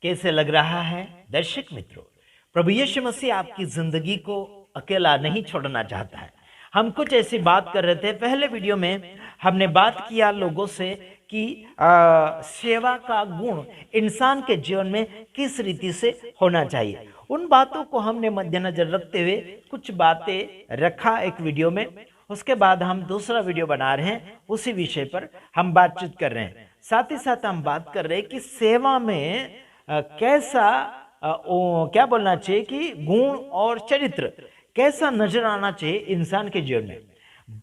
कैसे लग रहा है दर्शक मित्रों? प्रभु यीशु मसीह आपकी जिंदगी को अकेला नहीं छोड़ना चाहता है। हम कुछ ऐसी बात कर रहे थे पहले वीडियो में, हमने बात किया लोगों से कि सेवा का गुण इंसान के जीवन में किस रीति से होना चाहिए। उन बातों को हमने मद्देनजर रखते हुए कुछ बातें रखा एक वीडियो में। उसके बाद हम दूसरा वीडियो बना रहे हैं, उसी विषय पर हम बातचीत कर रहे हैं। साथ ही साथ हम बात कर रहे हैं कि सेवा में कैसा क्या बोलना चाहिए कि गुण और चरित्र कैसा नजर आना चाहिए इंसान के जीवन में।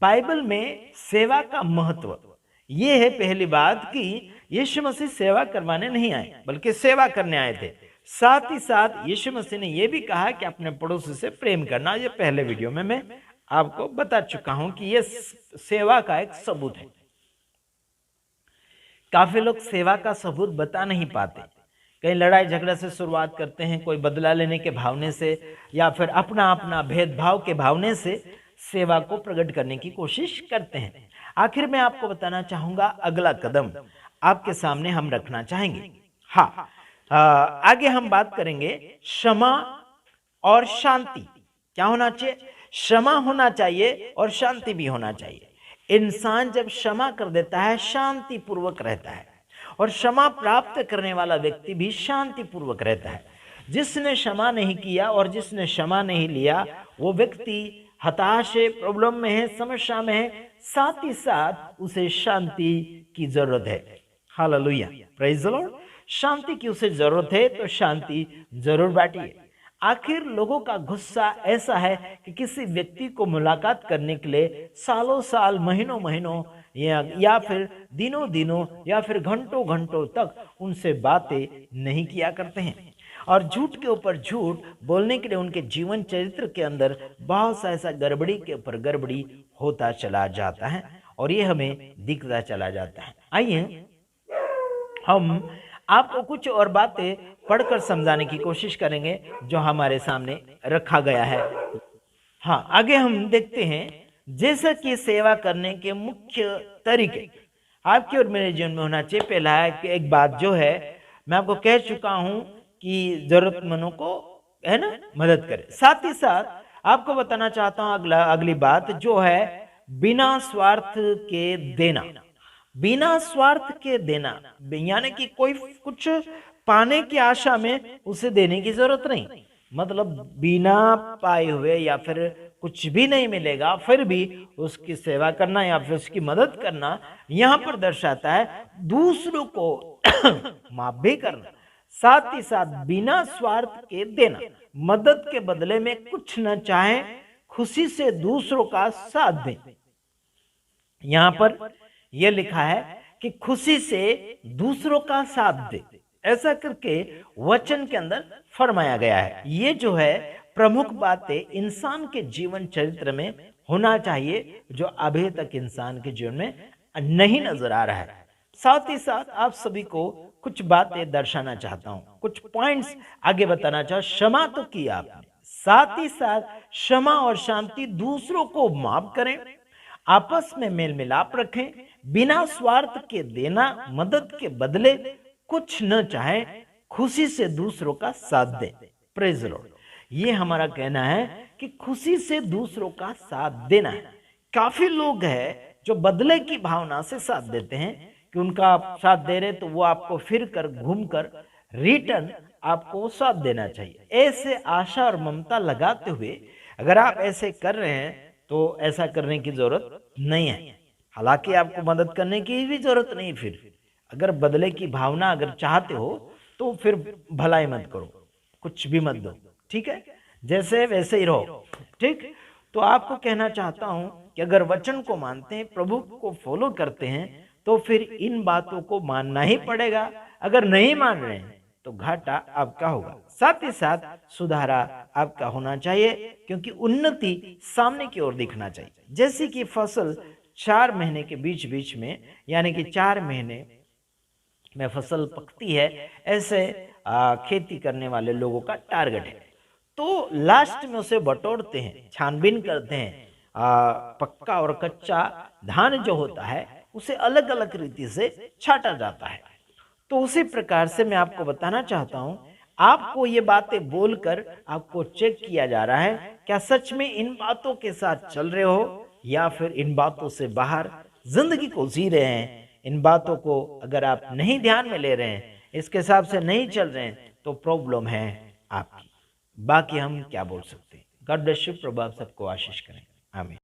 बाइबल में सेवा का महत्व ये है, पहली बात कि यीशु मसीह सेवा करवाने नहीं आए बल्कि सेवा करने आए थे। साथ ही साथ यीशु मसीह ने यह भी कहा कि अपने पड़ोसी से प्रेम करना। ये पहले वीडियो में मैं आपको बता चुका हूं कि यह सेवा का एक सबूत है। काफी लोग सेवा का सबूत बता नहीं पाते। कई लड़ाई झगड़ा से शुरुआत करते हैं, कोई बदला लेने के भावने से या फिर अपना अपना भेदभाव के भावने से सेवा को प्रकट करने की कोशिश करते हैं। आखिर में आपको बताना चाहूंगा, अगला कदम आपके सामने हम रखना चाहेंगे। हाँ, आगे हम बात करेंगे क्षमा और शांति। क्या होना चाहिए? क्षमा होना चाहिए और शांति भी होना चाहिए। इंसान जब क्षमा कर देता है शांति पूर्वक रहता है, और क्षमा प्राप्त करने वाला व्यक्ति भी शांति पूर्वक रहता है। जिसने क्षमा नहीं किया और जिसने क्षमा नहीं लिया वो व्यक्ति हताश है, प्रॉब्लम में है, समस्या में है। साथ ही साथ उसे शांति की जरूरत है। Hallelujah, praise the Lord. शांति की उसे जरूरत है तो शांति जरूर बांटिए। आखिर लोगों का गुस्सा ऐसा है कि किसी व्यक्ति को मुलाकात करने के लिए सालों साल, महीनों महीनों या फिर दिनों दिनों या फिर घंटों घंटों तक उनसे बातें नहीं किया करते हैं, और झूठ के ऊपर झूठ बोलने के लिए उनके जीवन चरित्र के अंदर बहुत सा ऐसा गड़बड़ी के ऊपर गड़बड़ी होता चला जाता है, और ये हमें दिखता चला जाता है। आइए हम आपको कुछ और बातें पढ़कर समझाने की कोशिश करेंगे जो हमारे सामने रखा गया है। हाँ, आगे हम देखते हैं जैसा कि सेवा करने के मुख्य तरीके आपके और मेरे जीवन में होना चाहिए। पहला है कि एक बात जो है, मैं आपको कह चुका हूं कि जरूरतमंदों को है ना मदद करे। साथ ही साथ आपको बताना चाहता हूं अगली बात जो है बिना स्वार्थ के देना। बिना स्वार्थ के देना यानी कि कोई कुछ पाने की आशा में उसे देने की जरूरत नहीं। मतलब बिना पाए हुए या फिर कुछ भी नहीं मिलेगा फिर भी उसकी सेवा करना या फिर उसकी मदद करना, यहां पर दर्शाता है दूसरों को माफ भी करना। साथ ही साथ बिना स्वार्थ के देना, मदद के बदले में कुछ न चाहे, खुशी से दूसरों का साथ दें। यहां पर यह लिखा है कि खुशी से दूसरों का साथ दे, ऐसा करके वचन के अंदर फरमाया गया है। ये जो है प्रमुख बातें इंसान के जीवन चरित्र में होना चाहिए जो अभी तक इंसान के जीवन में नहीं नजर आ रहा है। साथ ही साथ आप सभी को कुछ बातें दर्शाना चाहता हूं, कुछ पॉइंट्स आगे बताना चाहता हूं। क्षमा तो किया आपने, साथ ही साथ क्षमा और शांति, दूसरों को माफ करें, आपस में मेल मिलाप रखें, बिना स्वार्थ के देना, मदद के बदले कुछ न चाहे, खुशी से दूसरों का साथ दें। Praise the Lord. ये हमारा कहना है कि खुशी से दूसरों का साथ देना है। काफी लोग हैं जो बदले की भावना से साथ देते हैं कि उनका आप साथ दे रहे तो वो आपको फिर कर घूम कर रिटर्न आपको साथ देना चाहिए। ऐसे आशा और ममता लगाते हुए अगर आप ऐसे कर रहे हैं तो ऐसा करने की जरूरत नहीं है। हालांकि आपको मदद करने की भी जरूरत नहीं। फिर अगर बदले की भावना अगर चाहते हो तो फिर भलाई मत करो, कुछ भी मत दो, ठीक है, जैसे वैसे ही रहो, ठीक। तो आपको कहना चाहता हूं कि अगर वचन को मानते हैं, प्रभु को फॉलो करते हैं, तो फिर इन बातों को मानना ही पड़ेगा। अगर नहीं मान रहे हैं तो घाटा आपका होगा। साथ ही साथ सुधारा आपका होना चाहिए, क्योंकि उन्नति सामने की ओर दिखना चाहिए। जैसे कि फसल 4 महीने के बीच बीच में, यानी कि 4 महीने में फसल पकती है, ऐसे खेती करने वाले लोगों का टारगेट है। तो लास्ट में उसे बटोरते हैं, छानबीन करते हैं। पक्का और कच्चा धान जो होता है उसे अलग अलग रीति से छाटा जाता है। तो उसी प्रकार से मैं आपको बताना चाहता हूं, आपको ये बातें बोलकर आपको चेक किया जा रहा है क्या सच में इन बातों के साथ चल रहे हो या फिर इन बातों से बाहर जिंदगी को जी रहे हैं। इन बातों को अगर आप नहीं ध्यान में ले रहे हैं, इसके हिसाब से नहीं चल रहे हैं, तो प्रॉब्लम है आपकी। बाकी हम क्या बोल सकते हैं। God bless you. प्रभु आप सबको आशीष करें। आमीन।